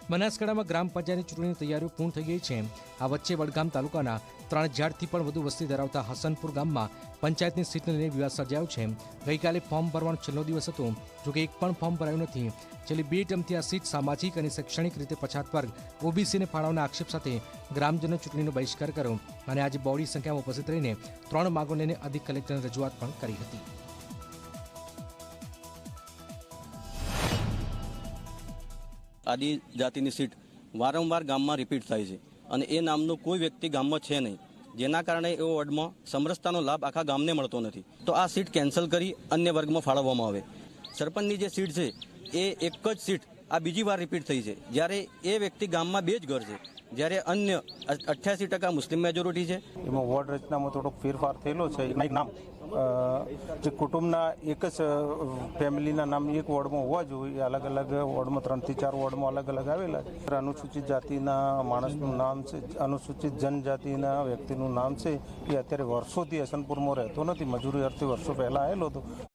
બનાસકાંઠામાં ગ્રામ પંચાયતની ચૂંટણીની તૈયારીઓ પૂર્ણ થઈ ગઈ છે। આ વચ્ચે વડગામ તાલુકાના 3000થી પણ વધુ વસ્તી ધરાવતા હસનપુર ગામમાં પંચાયતની સીટને લઈને વિવાદ સર્જાયો છે। ગઈકાલે ફોર્મ ભરવાનો છેલ્લો દિવસ હતો, જોકે એક પણ ફોર્મ ભરાયું નથી। છેલ્લી 2 ટર્મથી આ સીટ સામાજિક અને શૈક્ષણિક રીતે પછાત વર્ગ ઓબીસીને ફાળવવાના આક્ષેપ સાથે ગ્રામજનો ચૂંટણીનો બહિષ્કાર કર્યો અને આજે બહોળી સંખ્યામાં ઉપસ્થિત રહીને 3 માંગો લઈને અધિક કલેક્ટરને રજૂઆત પણ કરી હતી। આદિજાતિની સીટ વારંવાર ગામમાં રિપીટ થાય છે અને એ નામનો કોઈ વ્યક્તિ ગામમાં છે નહીં, જેના કારણે એ વોર્ડમાં સમરસતાનો લાભ આખા ગામને મળતો નથી। તો આ સીટ કેન્સલ કરી અન્ય વર્ગમાં ફાળવવામાં આવે। સરપંચની જે સીટ છે એ એક જ સીટ આ બીજી વાર રિપીટ થઈ છે, જ્યારે એ વ્યક્તિ ગામમાં 2 જ ઘર છે, જ્યારે અન્ય 88% મુસ્લિમ મેજોરિટી છે। એમાં વોર્ડ રચનામાં થોડોક ફેરફાર થયેલો છે। એક નામ જે કુટુંબના એક જ ફેમિલીના નામ એક વોર્ડમાં હોવા જોઈએ, અલગ અલગ વોર્ડમાં 3 થી 4 વોર્ડમાં અલગ અલગ આવેલા છે। અનુસૂચિત જાતિના માણસનું નામ છે, અનુસૂચિત જનજાતિના વ્યક્તિનું નામ છે, એ અત્યારે વર્ષોથી હસનપુરમાં રહેતો નથી, મજૂરી અર્થે વર્ષો પહેલાં આવેલો હતો।